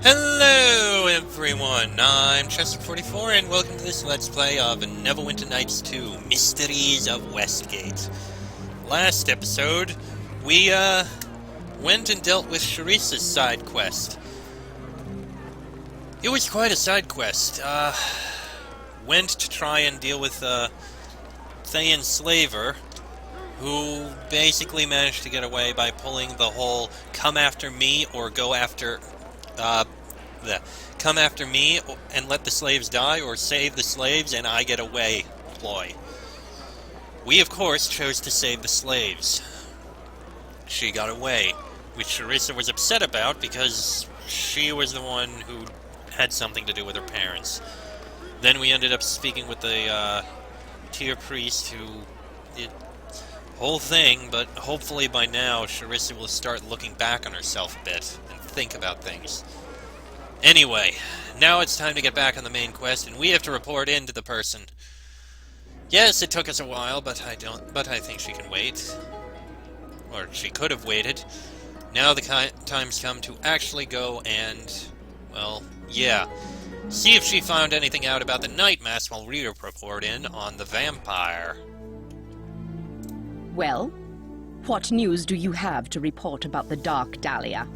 Hello everyone, I'm Chester44 and welcome to this Let's Play of Neverwinter Nights 2, Mysteries of Westgate. Last episode, we went and dealt with Sharice's side quest. It was quite a side quest. Went to try and deal with Thay Enslaver, who basically managed to get away by pulling the whole come after me or go after come after me and let the slaves die, or save the slaves and I get away ploy. We, of course, chose to save the slaves. She got away, which Sharice was upset about because she was the one who had something to do with her parents. Then we ended up speaking with the tier priest who did the whole thing, but hopefully by now Sharice will start looking back on herself a bit and think about things. Anyway, now it's time to get back on the main quest, and we have to report in to the person. Yes, it took us a while, but I think she can wait. Or she could have waited. Now the time's come to actually go and, well, yeah. See if she found anything out about the night mass while we report in on the vampire. Well, what news do you have to report about the Dark Dahlia?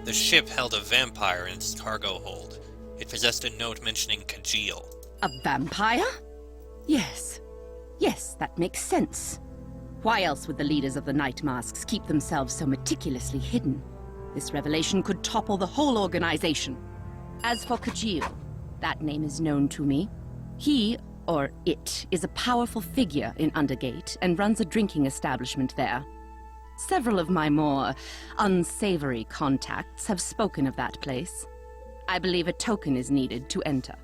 The ship held a vampire in its cargo hold. It possessed a note mentioning Kajil. A vampire? Yes. Yes, that makes sense. Why else would the leaders of the Night Masks keep themselves so meticulously hidden? This revelation could topple the whole organization. As for Kajil, that name is known to me. He, or it, is a powerful figure in Undergate and runs a drinking establishment there. Several of my more unsavory contacts have spoken of that place. I believe a token is needed to enter.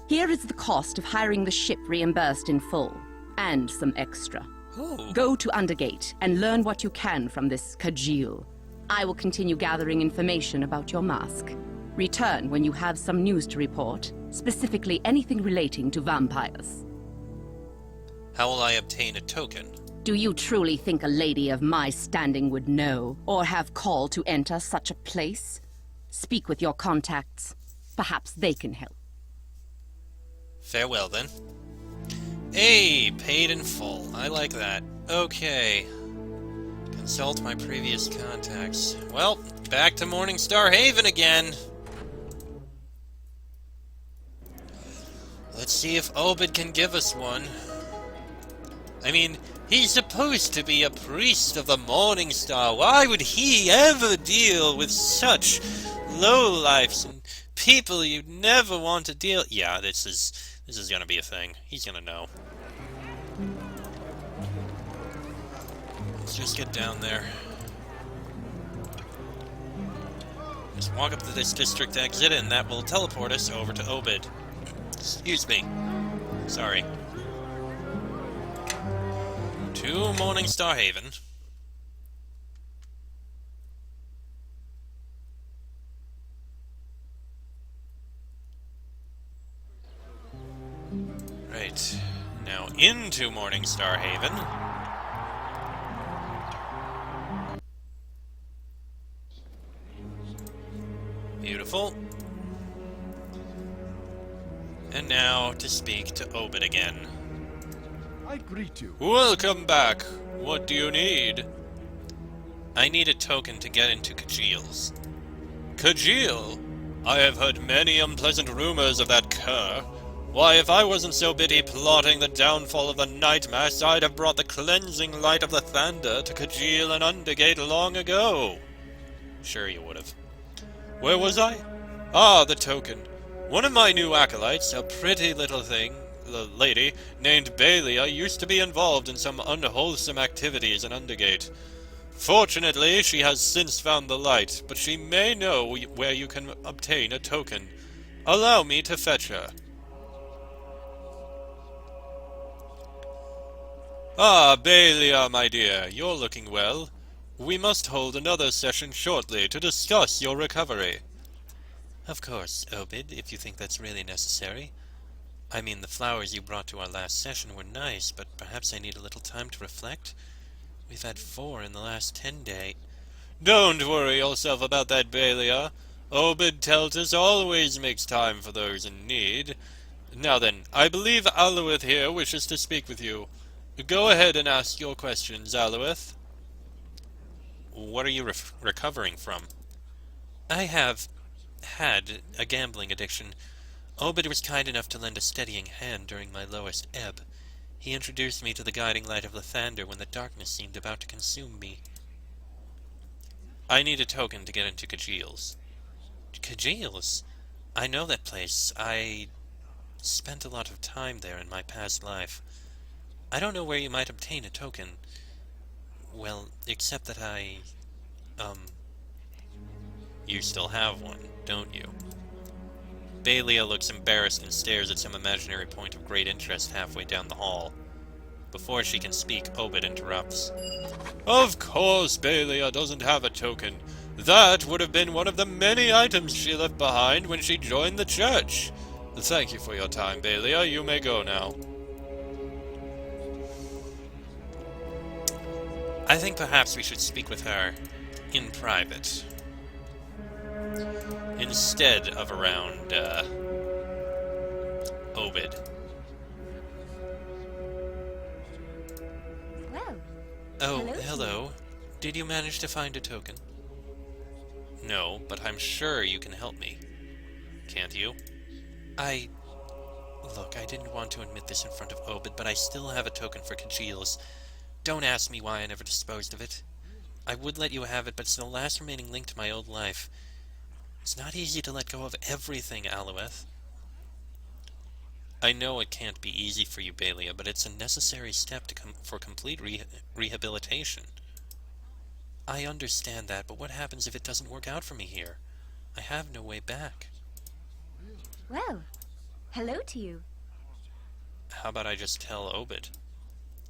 Here is the cost of hiring the ship reimbursed in full, and some extra. Ooh. Go to Undergate and learn what you can from this Kajil. I will continue gathering information about your mask. Return when you have some news to report, specifically anything relating to vampires. How will I obtain a token? Do you truly think a lady of my standing would know, or have call to enter such a place? Speak with your contacts. Perhaps they can help. Farewell, then. Hey, paid in full. I like that. Okay. Consult my previous contacts. Well, back to Morningstar Haven again. Let's see if Obed can give us one. I mean, he's supposed to be a priest of the Morning Star. Why would he ever deal with such lowlifes and people you'd never want to deal? Yeah, this is gonna be a thing. He's gonna know. Let's just get down there. Just walk up to this district exit, and that will teleport us over to Obed. Excuse me. Sorry. To Morningstar Haven. Right. Now into Morningstar Haven. Beautiful. And now to speak to Obed again. I greet you. Welcome back. What do you need? I need a token to get into Kajil's. Kajil? I have heard many unpleasant rumors of that cur. Why, if I wasn't so busy plotting the downfall of the Night Mass, I'd have brought the cleansing light of the Thunder to Kajil and Undergate long ago. Sure you would have. Where was I? Ah, the token. One of my new acolytes, a pretty little thing, lady named Bailey, used to be involved in some unwholesome activities in Undergate. Fortunately, she has since found the light, but she may know where you can obtain a token. Allow me to fetch her. Ah, Bailey, my dear, you're looking well. We must hold another session shortly to discuss your recovery. Of course, Obed, if you think that's really necessary. I mean, the flowers you brought to our last session were nice, but perhaps I need a little time to reflect. We've had 4 in the last 10 days. Don't worry yourself about that, Bailey. Obed Teltus always makes time for those in need. Now then, I believe Alueth here wishes to speak with you. Go ahead and ask your questions, Alueth. What are you recovering from? I have had a gambling addiction. Obed was kind enough to lend a steadying hand during my lowest ebb. He introduced me to the guiding light of Lathander when the darkness seemed about to consume me. I need a token to get into Kajil's. Kajil's? I know that place. I spent a lot of time there in my past life. I don't know where you might obtain a token. Well, except that you still have one, don't you? Baelia looks embarrassed and stares at some imaginary point of great interest halfway down the hall. Before she can speak, Obed interrupts. Of course Baelia doesn't have a token. That would have been one of the many items she left behind when she joined the church. Thank you for your time, Baelia. You may go now. I think perhaps we should speak with her in private, instead of around, Obed. Well, Oh, hello. Did you manage to find a token? No, but I'm sure you can help me. Can't you? Look, I didn't want to admit this in front of Obed, but I still have a token for Kajil's. Don't ask me why I never disposed of it. I would let you have it, but it's the last remaining link to my old life. It's not easy to let go of everything, Alueth. I know it can't be easy for you, Baelia, but it's a necessary step for complete rehabilitation. I understand that, but what happens if it doesn't work out for me here? I have no way back. well, hello to you. How about I just tell Obed?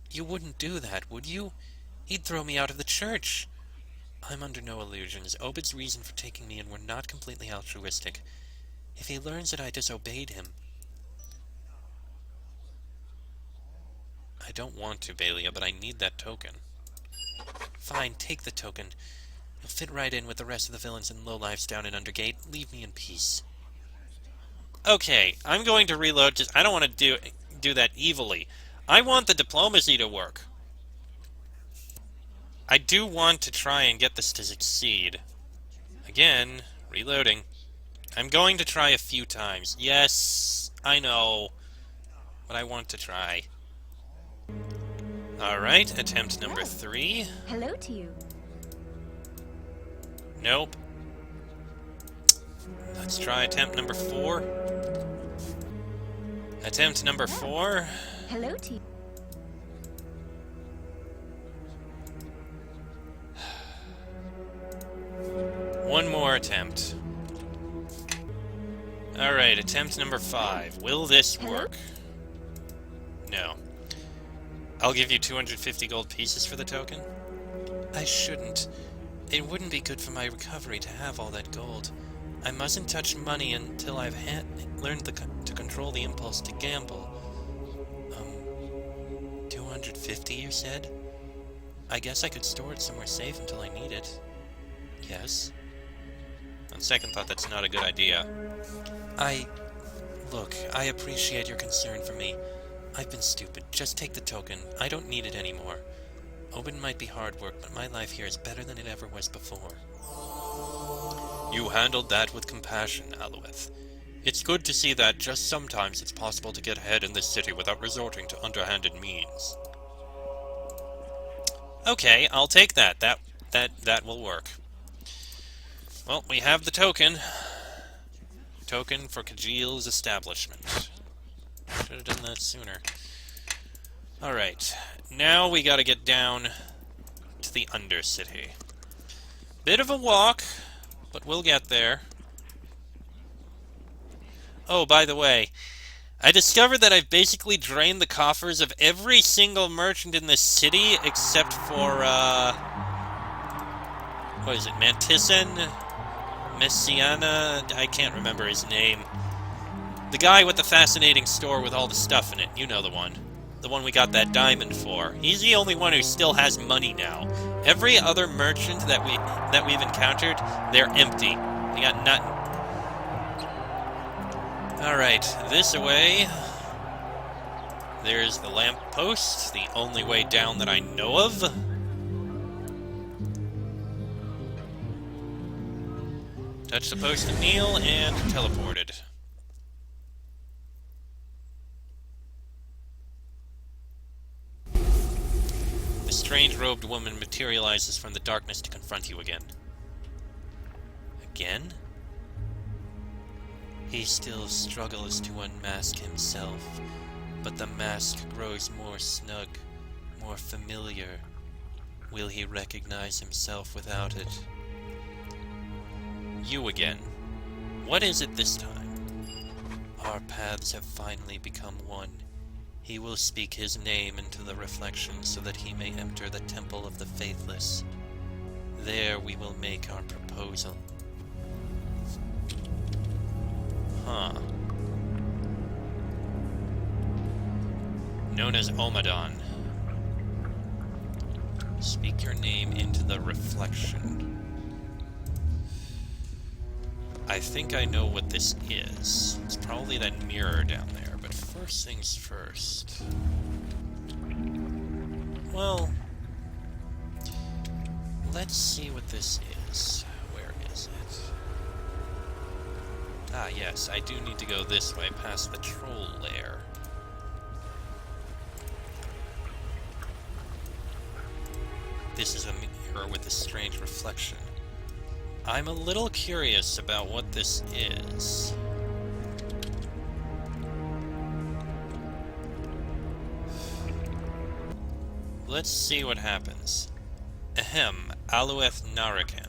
You wouldn't do that, would you? He'd throw me out of the church. I'm under no illusions. Obed's reason for taking me in were not completely altruistic. If he learns that I disobeyed him... I don't want to, Baelia, but I need that token. Fine, take the token. You'll fit right in with the rest of the villains and lowlifes down in Undergate. Leave me in peace. Okay, I'm going to reload, because I don't want to do that evilly. I want the diplomacy to work. I do want to try and get this to succeed. Again, reloading. I'm going to try a few times. Yes, I know. But I want to try. Alright, attempt number 3. Hello to you. Nope. Let's try attempt number 4. Attempt number 4. Hello to you. One more attempt. Alright, attempt number 5. Will this work? No. I'll give you 250 gold pieces for the token. I shouldn't. It wouldn't be good for my recovery to have all that gold. I mustn't touch money until I've learned to control the impulse to gamble. 250, you said? I guess I could store it somewhere safe until I need it. Yes. On second thought, that's not a good idea. Look, I appreciate your concern for me. I've been stupid. Just take the token. I don't need it anymore. Obed might be hard work, but my life here is better than it ever was before. You handled that with compassion, Alueth. It's good to see that just sometimes it's possible to get ahead in this city without resorting to underhanded means. Okay, I'll take that. That will work. Well, we have the token. Token for Kajil's establishment. Should have done that sooner. Alright, now we gotta get down to the Undercity. Bit of a walk, but we'll get there. Oh, by the way, I discovered that I've basically drained the coffers of every single merchant in this city except for, what is it, Mantisan? Messiana? I can't remember his name. The guy with the fascinating store with all the stuff in it. You know the one. The one we got that diamond for. He's the only one who still has money now. Every other merchant that we've encountered, they're empty. You got nothing. Alright, this away. There's the lamp post, the only way down that I know of. Touch the post and kneel, and teleported. The strange robed woman materializes from the darkness to confront you again. Again? He still struggles to unmask himself, but the mask grows more snug, more familiar. Will he recognize himself without it? You again. What is it this time? Our paths have finally become one. He will speak his name into the reflection so that he may enter the temple of the faithless. There we will make our proposal. Huh. Known as Omadon. Speak your name into the reflection. I think I know what this is. It's probably that mirror down there, but first things first. Well, let's see what this is. Where is it? Ah, yes, I do need to go this way, past the troll lair. This is a mirror with a strange reflection. I'm a little curious about what this is. Let's see what happens. Ahem, Alueth Narakan.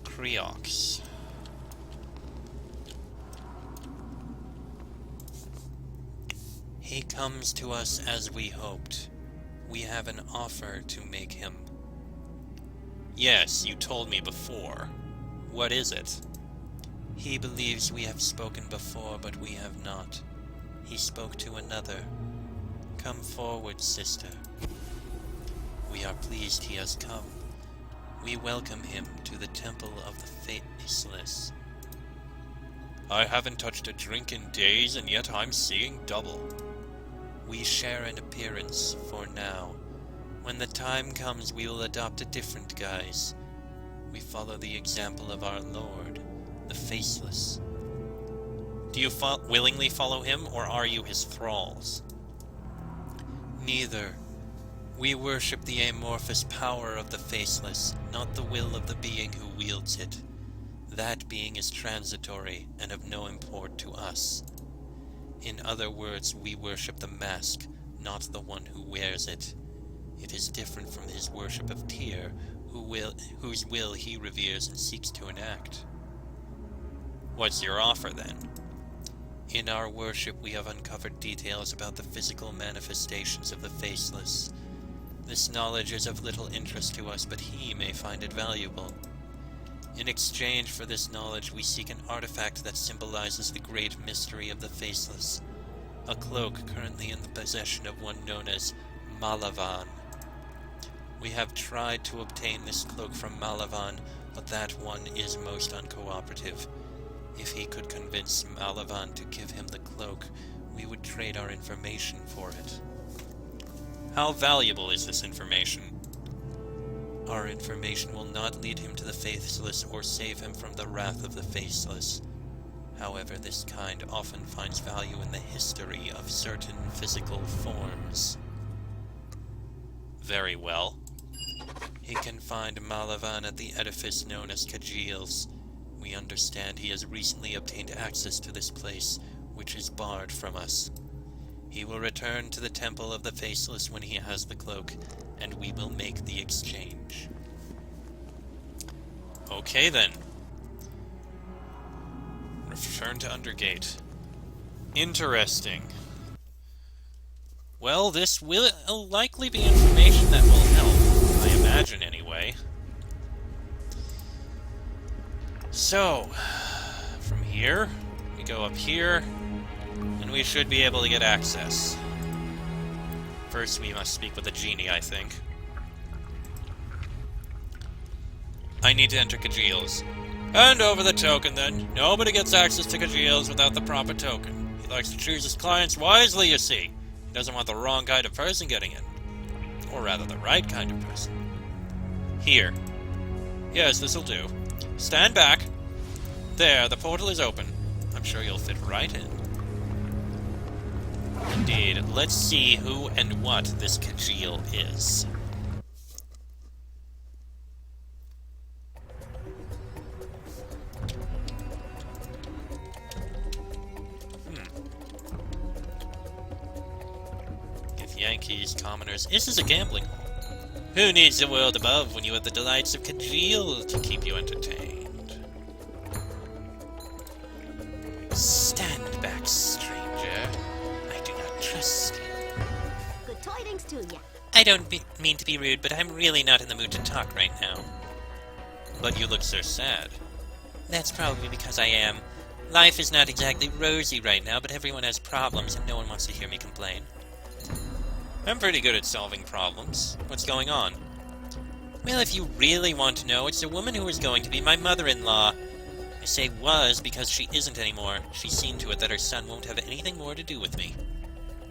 Creox. He comes to us as we hoped. We have an offer to make him. Yes, you told me before. What is it? He believes we have spoken before, but we have not. He spoke to another. Come forward, sister. We are pleased he has come. We welcome him to the temple of the faceless. I haven't touched a drink in days, and yet I'm seeing double. We share an appearance for now. When the time comes, we will adopt a different guise. We follow the example of our Lord, the Faceless. Do you willingly follow him, or are you his thralls? Neither. We worship the amorphous power of the Faceless, not the will of the being who wields it. That being is transitory and of no import to us. In other words, we worship the mask, not the one who wears it. It is different from his worship of Tyr, whose will he reveres and seeks to enact. What's your offer, then? In our worship, we have uncovered details about the physical manifestations of the Faceless. This knowledge is of little interest to us, but he may find it valuable. In exchange for this knowledge, we seek an artifact that symbolizes the great mystery of the Faceless. A cloak currently in the possession of one known as Malavan. We have tried to obtain this cloak from Malavan, but that one is most uncooperative. If he could convince Malavan to give him the cloak, we would trade our information for it. How valuable is this information? Our information will not lead him to the Faceless or save him from the wrath of the Faceless. However, this kind often finds value in the history of certain physical forms. Very well. He can find Malavan at the edifice known as Kajil's. We understand he has recently obtained access to this place, which is barred from us. He will return to the Temple of the Faceless when he has the cloak, and we will make the exchange. Okay then. Return to Undergate. Interesting. Well, this will likely be information that will help, I imagine anyway. So, from here, we go up here, and we should be able to get access. First, we must speak with the genie, I think. I need to enter Kajil's. Hand over the token, then. Nobody gets access to Kajil's without the proper token. He likes to choose his clients wisely, you see. He doesn't want the wrong kind of person getting in. Or rather, the right kind of person. Here. Yes, this'll do. Stand back. There, the portal is open. I'm sure you'll fit right in. Indeed. Let's see who and what this Kajil is. Give Yankees, commoners. This is a gambling hall. Who needs the world above when you have the delights of Kajil to keep you entertained? Stand back, stranger. I do not trust you. Good tidings to ya. I don't mean to be rude, but I'm really not in the mood to talk right now. But you look so sad. That's probably because I am. Life is not exactly rosy right now, but everyone has problems and no one wants to hear me complain. I'm pretty good at solving problems. What's going on? Well, if you really want to know, it's a woman who is going to be my mother-in-law. I say was because she isn't anymore. She's seen to it that her son won't have anything more to do with me.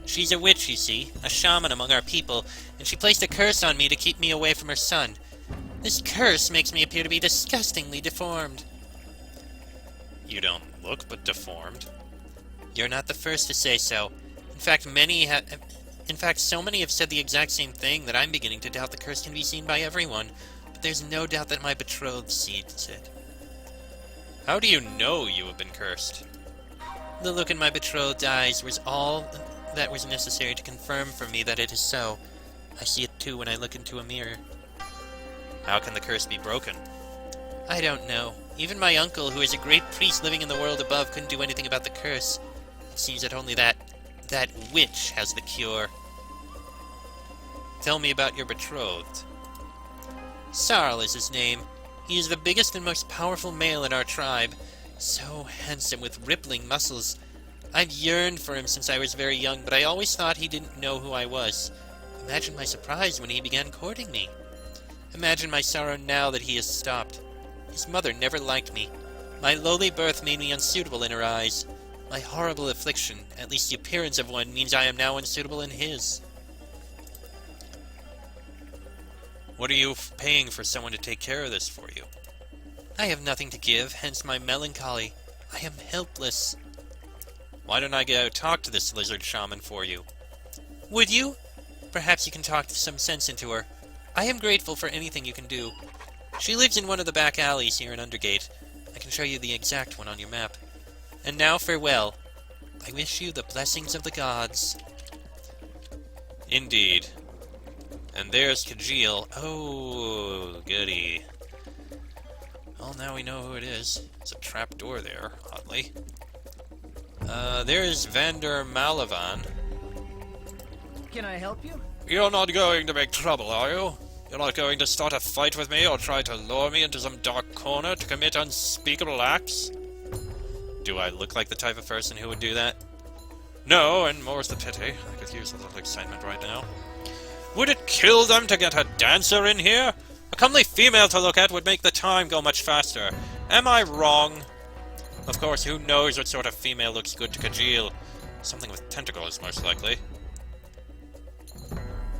She's a witch, you see, a shaman among our people, and she placed a curse on me to keep me away from her son. This curse makes me appear to be disgustingly deformed. You don't look but deformed. You're not the first to say so. In fact, so many have said the exact same thing that I'm beginning to doubt the curse can be seen by everyone. But there's no doubt that my betrothed sees it. How do you know you have been cursed? The look in my betrothed's eyes was all that was necessary to confirm for me that it is so. I see it too when I look into a mirror. How can the curse be broken? I don't know. Even my uncle, who is a great priest living in the world above, couldn't do anything about the curse. It seems that only that witch has the cure. Tell me about your betrothed. Sarl is his name. He is the biggest and most powerful male in our tribe. So handsome with rippling muscles. I've yearned for him since I was very young, but I always thought he didn't know who I was. Imagine my surprise when he began courting me. Imagine my sorrow now that he has stopped. His mother never liked me. My lowly birth made me unsuitable in her eyes. My horrible affliction, at least the appearance of one, means I am now unsuitable in his. What are you paying for someone to take care of this for you? I have nothing to give, hence my melancholy. I am helpless. Why don't I go talk to this lizard shaman for you? Would you? Perhaps you can talk some sense into her. I am grateful for anything you can do. She lives in one of the back alleys here in Undergate. I can show you the exact one on your map. And now farewell. I wish you the blessings of the gods. Indeed. And there's Kajil. Oh, goody. Well, now we know who it is. There's a trap door there, oddly. There's Vander Malavan. Can I help you? You're not going to make trouble, are you? You're not going to start a fight with me or try to lure me into some dark corner to commit unspeakable acts? Do I look like the type of person who would do that? No, and more's the pity. I could use a little excitement right now. Would it kill them to get a dancer in here? A comely female to look at would make the time go much faster. Am I wrong? Of course, who knows what sort of female looks good to Kajil? Something with tentacles, most likely.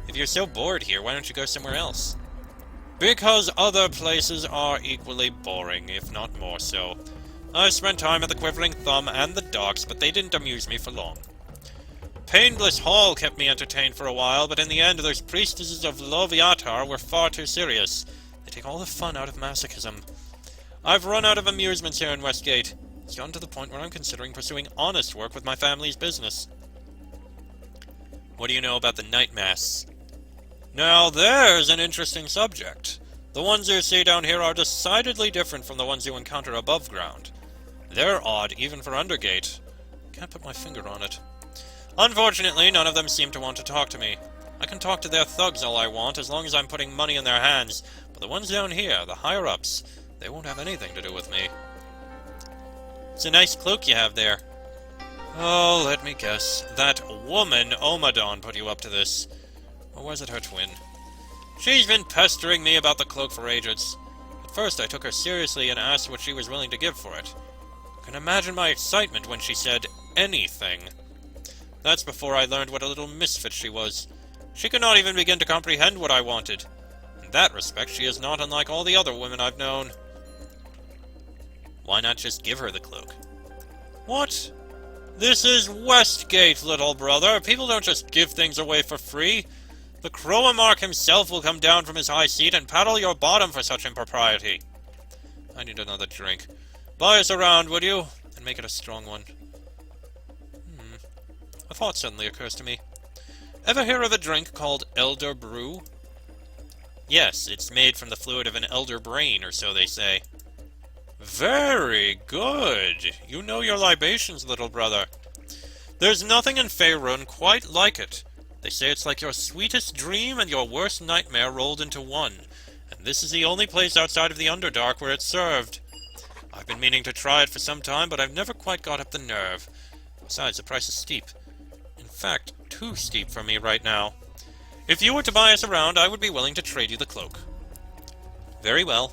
If you're so bored here, why don't you go somewhere else? Because other places are equally boring, if not more so. I spent time at the Quivering Thumb and the Docks, but they didn't amuse me for long. Painless Hall kept me entertained for a while, but in the end those priestesses of Loviatar were far too serious. They take all the fun out of masochism. I've run out of amusements here in Westgate. It's gotten to the point where I'm considering pursuing honest work with my family's business. What do you know about the night mass? Now there's an interesting subject. The ones you see down here are decidedly different from the ones you encounter above ground. They're odd, even for Undergate. Can't put my finger on it. Unfortunately, none of them seem to want to talk to me. I can talk to their thugs all I want, as long as I'm putting money in their hands, but the ones down here, the higher-ups, they won't have anything to do with me. It's a nice cloak you have there. Oh, let me guess. That woman, Omadon, put you up to this. Or was it her twin? She's been pestering me about the cloak for ages. At first I took her seriously and asked what she was willing to give for it. You can imagine my excitement when she said anything. That's before I learned what a little misfit she was. She could not even begin to comprehend what I wanted. In that respect, she is not unlike all the other women I've known. Why not just give her the cloak? What? This is Westgate, little brother. People don't just give things away for free. The Crowamark himself will come down from his high seat and paddle your bottom for such impropriety. I need another drink. Buy us a round, would you? And make it a strong one. A thought suddenly occurs to me. Ever hear of a drink called elder brew? Yes, it's made from the fluid of an elder brain, or so they say. Very good. You know your libations, little brother. There's nothing in Faerun quite like it. They say it's like your sweetest dream and your worst nightmare rolled into one. And this is the only place outside of the Underdark where it's served. I've been meaning to try it for some time, but I've never quite got up the nerve. Besides, the price is steep. In fact, too steep for me right now. If you were to buy us around, I would be willing to trade you the cloak. Very well.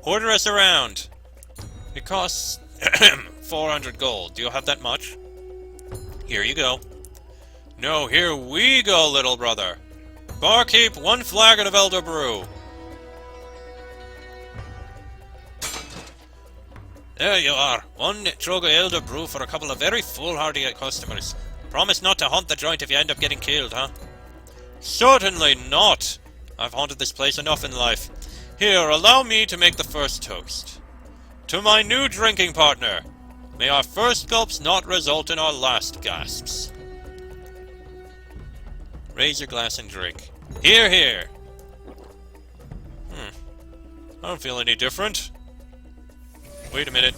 Order us around. It costs 400 gold. Do you have that much? Here you go. No, here we go, little brother. Barkeep, 1 flagon of elder brew. There you are. 1 jug of elder brew for a couple of very foolhardy customers. Promise not to haunt the joint if you end up getting killed, huh? Certainly not. I've haunted this place enough in life. Here, allow me to make the first toast. To my new drinking partner. May our first gulps not result in our last gasps. Raise your glass and drink. Hear, hear. I don't feel any different. Wait a minute.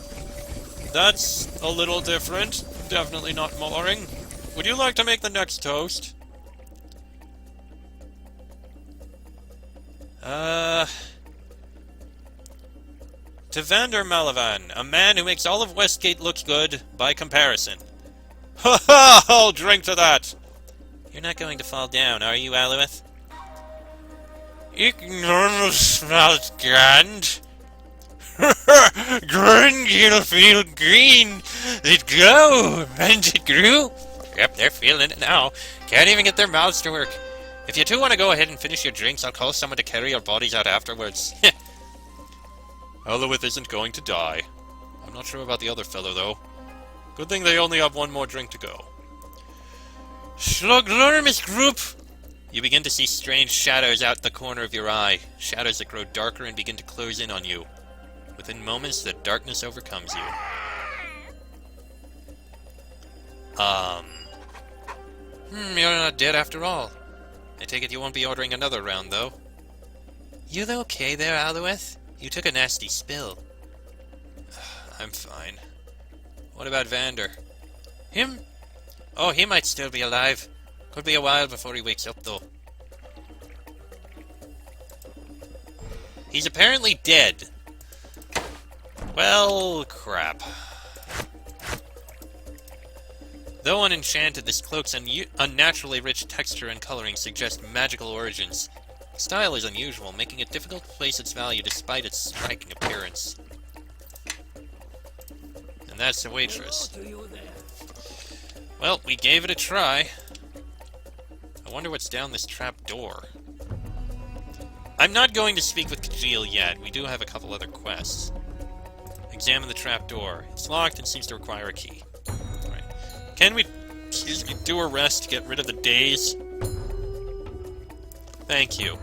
That's a little different. Definitely not boring. Would you like to make the next toast? To Vander Malavan, a man who makes all of Westgate look good by comparison. Ha ha! I'll drink to that! You're not going to fall down, are you, Alueth? Ignorance smells grand. Green, you'll feel green. It glow, and it grew. Yep, they're feeling it now. Can't even get their mouths to work. If you two want to go ahead and finish your drinks, I'll call someone to carry your bodies out afterwards. Alueth isn't going to die. I'm not sure about the other fellow, though. Good thing they only have 1 more drink to go. Sluglurmis group! You begin to see strange shadows out the corner of your eye. Shadows that grow darker and begin to close in on you. Within moments, the darkness overcomes you. You're not dead after all. I take it you won't be ordering another round, though. You okay there, Alueth? You took a nasty spill. I'm fine. What about Vander? Him? Oh, he might still be alive. Could be a while before he wakes up, though. He's apparently dead. Well, crap. Though unenchanted, this cloak's unnaturally rich texture and coloring suggest magical origins. The style is unusual, making it difficult to place its value despite its striking appearance. And that's the waitress. Well, we gave it a try. I wonder what's down this trap door. I'm not going to speak with Kajil yet. We do have a couple other quests. Examine the trap door. It's locked and seems to require a key. Alright. Can we, do a rest to get rid of the daze? Thank you.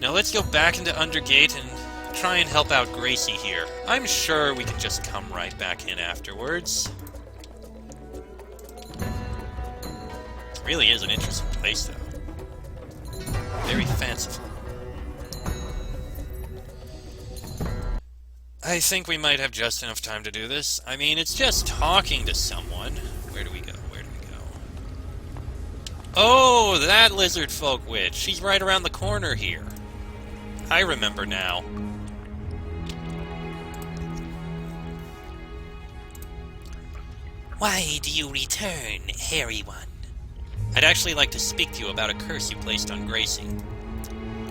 Now let's go back into Undergate and try and help out Gracie here. I'm sure we can just come right back in afterwards. It really is an interesting place, though. Very fanciful. I think we might have just enough time to do this. I mean, it's just talking to someone. Where do we go? Where do we go? Oh, that lizard folk witch. She's right around the corner here. I remember now. Why do you return, hairy one? I'd actually like to speak to you about a curse you placed on Gracie.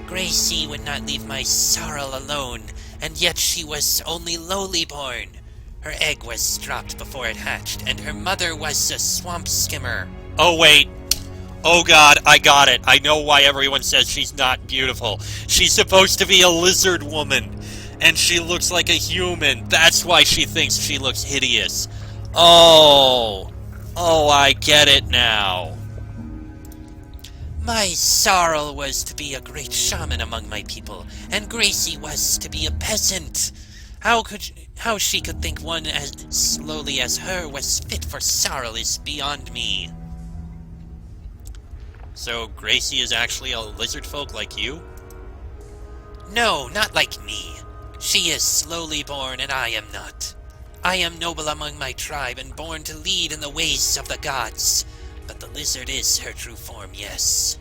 Gracie would not leave my sorrel alone, and yet she was only lowly born. Her egg was dropped before it hatched, and her mother was a swamp skimmer. Oh, wait. Oh god, I got it. I know why everyone says she's not beautiful. She's supposed to be a lizard woman, and she looks like a human. That's why she thinks she looks hideous. Oh, I get it now. My sorrel was to be a great shaman among my people, and Gracie was to be a peasant. How she could think one as lowly as her was fit for sorrel is beyond me. So Gracie is actually a lizard folk like you? No, not like me. She is slowly born, and I am not. I am noble among my tribe, and born to lead in the ways of the gods. But the lizard is her true form, yes.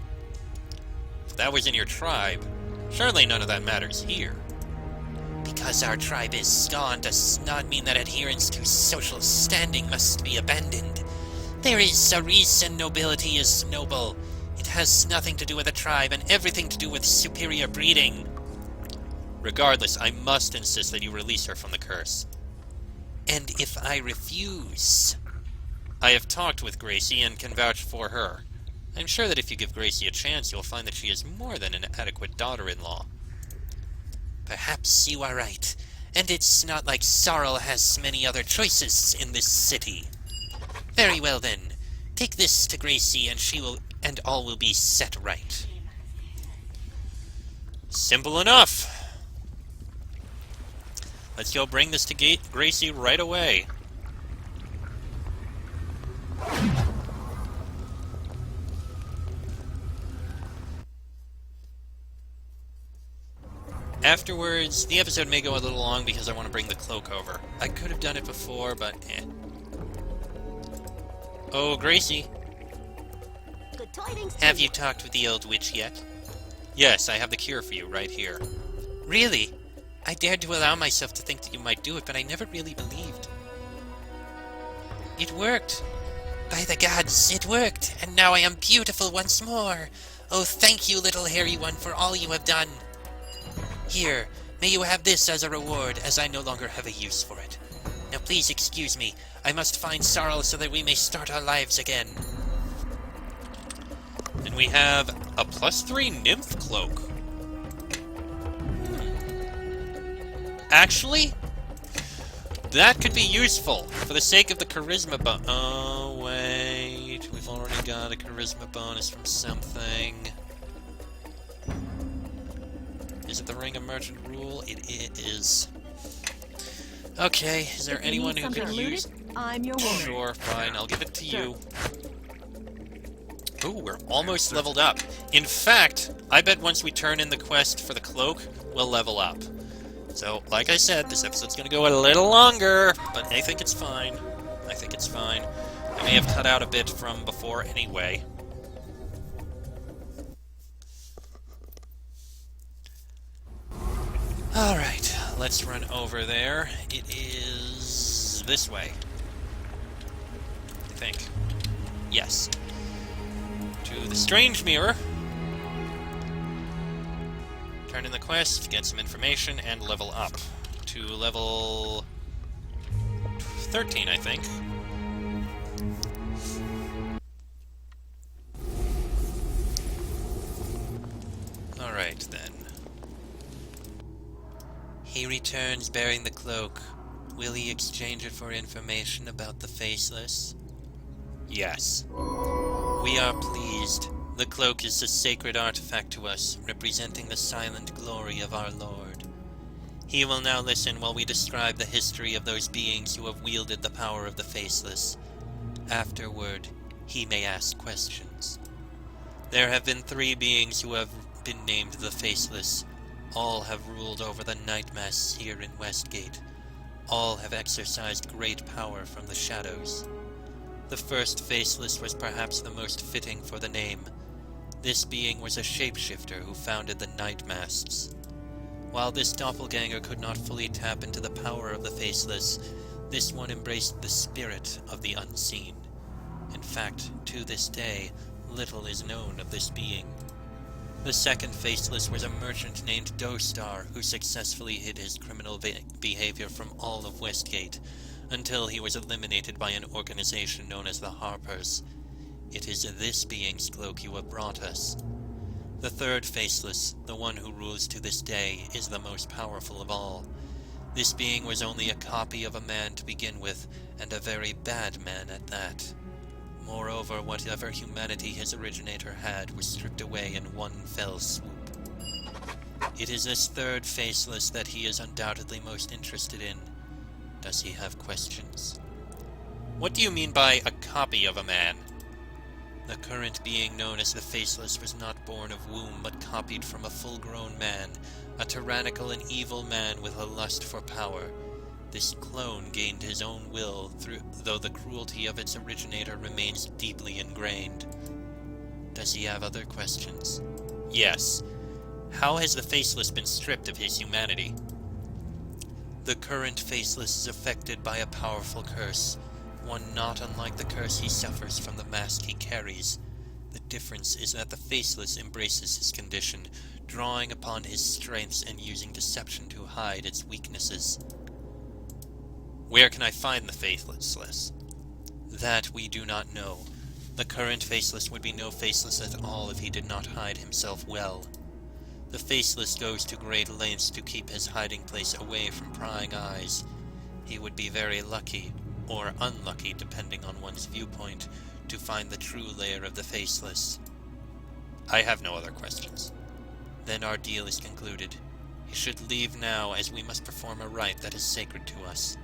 If that was in your tribe, surely none of that matters here. Because our tribe is gone does not mean that adherence to social standing must be abandoned. There is a reason nobility is noble. It has nothing to do with a tribe and everything to do with superior breeding. Regardless, I must insist that you release her from the curse. And if I refuse? I have talked with Gracie and can vouch for her. I'm sure that if you give Gracie a chance, you'll find that she is more than an adequate daughter-in-law. Perhaps you are right, and it's not like Sorrel has many other choices in this city. Very well then, take this to Gracie and all will be set right. Simple enough. Let's go bring this to Gracie right away. Afterwards, the episode may go a little long because I want to bring the cloak over. I could have done it before, but eh. Oh, Gracie. Good tidings. Have you talked with the old witch yet? Yes, I have the cure for you right here. Really? I dared to allow myself to think that you might do it, but I never really believed. It worked. By the gods, it worked, and now I am beautiful once more. Oh, thank you, little hairy one, for all you have done. Here, may you have this as a reward, as I no longer have a use for it. Now please excuse me. I must find Sorrel so that we may start our lives again. And we have a +3 nymph cloak. Actually, that could be useful for the sake of the charisma bonus. Oh, wait. We've already got a charisma bonus from something. Is it the Ring of Merchant Rule? It is. Okay, is there anyone who could use... I'm your woman. Sure, fine, I'll give it to you. Ooh, we're almost leveled up. In fact, I bet once we turn in the quest for the cloak, we'll level up. So, like I said, this episode's gonna go a little longer, but I think it's fine. I think it's fine. I may have cut out a bit from before anyway. Alright, let's run over there. It is this way. I think. Yes. To the strange mirror. Turn in the quest, get some information, and level up. To level 13, I think. Alright, then. He returns bearing the cloak. Will he exchange it for information about the Faceless? Yes. We are pleased. The cloak is a sacred artifact to us, representing the silent glory of our Lord. He will now listen while we describe the history of those beings who have wielded the power of the Faceless. Afterward, he may ask questions. There have been 3 beings who have been named the Faceless. All have ruled over the night mass here in Westgate. All have exercised great power from the shadows. The first Faceless was perhaps the most fitting for the name. This being was a shapeshifter who founded the Night Masks. While this doppelganger could not fully tap into the power of the Faceless, this one embraced the spirit of the unseen. In fact, to this day, little is known of this being. The second Faceless was a merchant named Dostar who successfully hid his criminal behavior from all of Westgate until he was eliminated by an organization known as the Harpers. It is this being's cloak you have brought us. The third Faceless, the one who rules to this day, is the most powerful of all. This being was only a copy of a man to begin with, and a very bad man at that. Moreover, whatever humanity his originator had was stripped away in one fell swoop. It is this third Faceless that he is undoubtedly most interested in. Does he have questions? What do you mean by a copy of a man? The current being known as the Faceless was not born of womb, but copied from a full-grown man, a tyrannical and evil man with a lust for power. This clone gained his own will, though the cruelty of its originator remains deeply ingrained. Does he have other questions? Yes. How has the Faceless been stripped of his humanity? The current Faceless is affected by a powerful curse, one not unlike the curse he suffers from the mask he carries. The difference is that the Faceless embraces his condition, drawing upon his strengths and using deception to hide its weaknesses. Where can I find the Faceless? That we do not know. The current Faceless would be no Faceless at all if he did not hide himself well. The Faceless goes to great lengths to keep his hiding place away from prying eyes. He would be very lucky, or unlucky depending on one's viewpoint, to find the true lair of the Faceless. I have no other questions. Then our deal is concluded. He should leave now, as we must perform a rite that is sacred to us.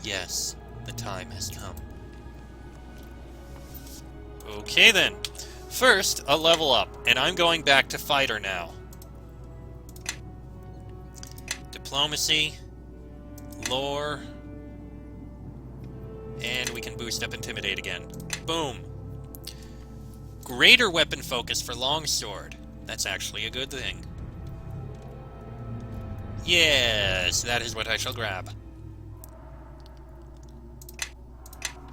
Yes, the time has come. Okay then. First, a level up, and I'm going back to fighter now. Diplomacy, lore, and we can boost up intimidate again. Boom. Greater weapon focus for longsword. That's actually a good thing. Yes, that is what I shall grab.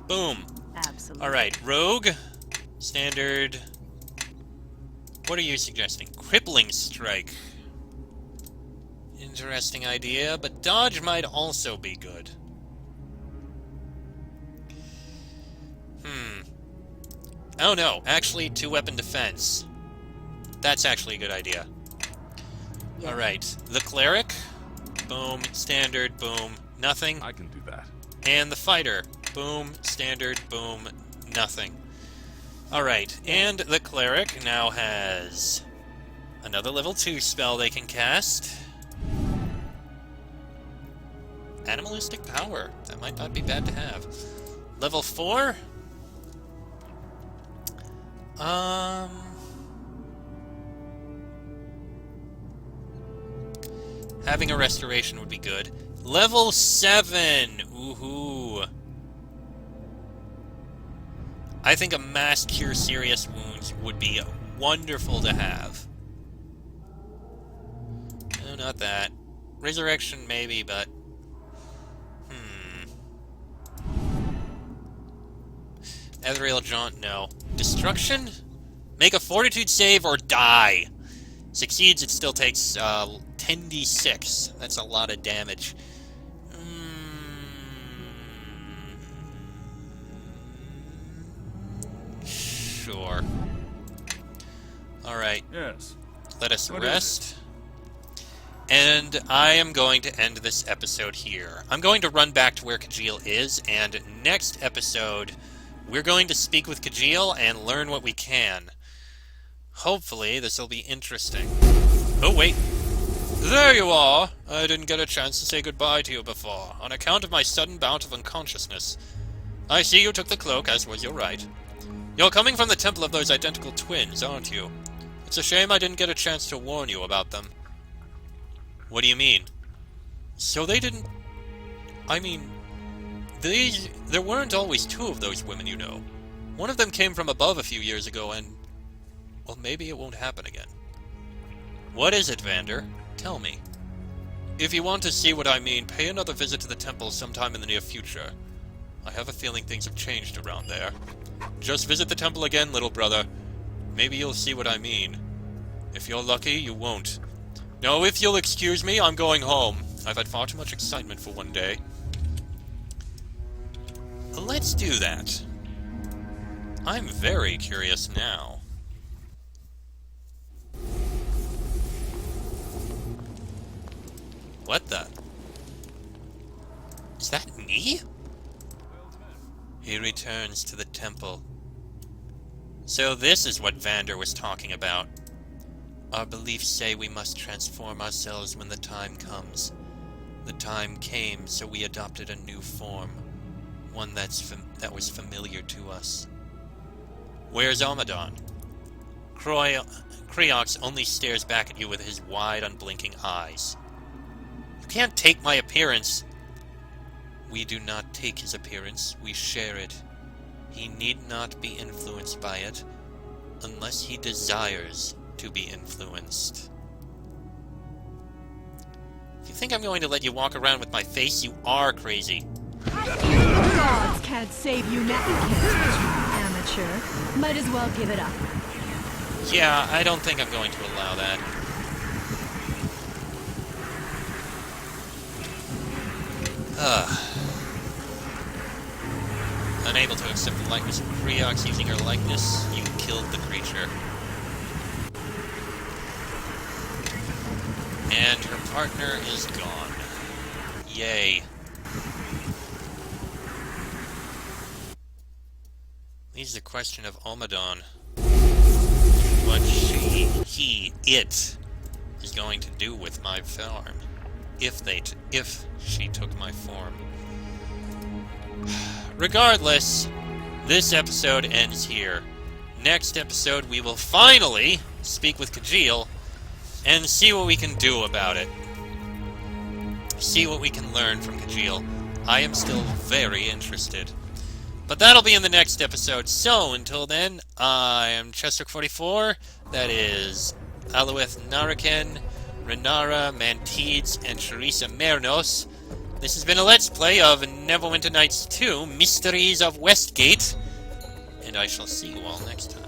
Boom. Absolutely. Alright, rogue, standard. What are you suggesting? Crippling strike. Interesting idea, but dodge might also be good. Oh no, actually, two-weapon defense. That's actually a good idea. Yeah. Alright, the cleric. Boom, standard, boom, nothing. I can do that. And the fighter. Boom, standard, boom, nothing. Alright, and the cleric now has another level 2 spell they can cast. Animalistic power. That might not be bad to have. Level 4? Having a restoration would be good. Level 7! Woohoo! I think a mass cure serious wounds would be wonderful to have. No, not that. Resurrection, maybe, but... Ethereal Jaunt, no. Destruction? Make a fortitude save or die. Succeeds, it still takes 10d6. That's a lot of damage. Sure. Alright. Yes. Let us What rest. And I am going to end this episode here. I'm going to run back to where Kajil is, and next episode, we're going to speak with Kajil and learn what we can. Hopefully, this will be interesting. Oh, wait. There you are! I didn't get a chance to say goodbye to you before, on account of my sudden bout of unconsciousness. I see you took the cloak, as was your right. You're coming from the temple of those identical twins, aren't you? It's a shame I didn't get a chance to warn you about them. What do you mean? So they didn't... I mean... There weren't always two of those women, you know. One of them came from above a few years ago, and... well, maybe it won't happen again. What is it, Vander? Tell me. If you want to see what I mean, pay another visit to the temple sometime in the near future. I have a feeling things have changed around there. Just visit the temple again, little brother, Maybe you'll see what I mean. If you're lucky, you won't. No, if you'll excuse me, I'm going home. I've had far too much excitement for one day. Let's do that. I'm very curious now. What the? Is that me? He returns to the temple. So this is what Vander was talking about. Our beliefs say we must transform ourselves when the time comes. The time came, so we adopted a new form. One that was familiar to us. Where's Almadon? Creox only stares back at you with his wide, unblinking eyes. You can't take my appearance. We do not take his appearance, we share it. He need not be influenced by it, unless he desires to be influenced. If you think I'm going to let you walk around with my face, you are crazy. Gods can't save you now, amateur. Might as well give it up. Yeah, I don't think I'm going to allow that. Unable to accept the likeness of Creox using her likeness, you killed the creature. And her partner is gone. Yay. Leaves the question of Almadon. What it is going to do with my farm. If she took my form. Regardless, this episode ends here. Next episode, we will finally speak with Kajil and see what we can do about it. See what we can learn from Kajil. I am still very interested. But that'll be in the next episode. So, until then, I am Chester44. That is Alueth Naraken, Renara, Mantides, and Teresa Mernos. This has been a Let's Play of Neverwinter Nights 2, Mysteries of Westgate. And I shall see you all next time.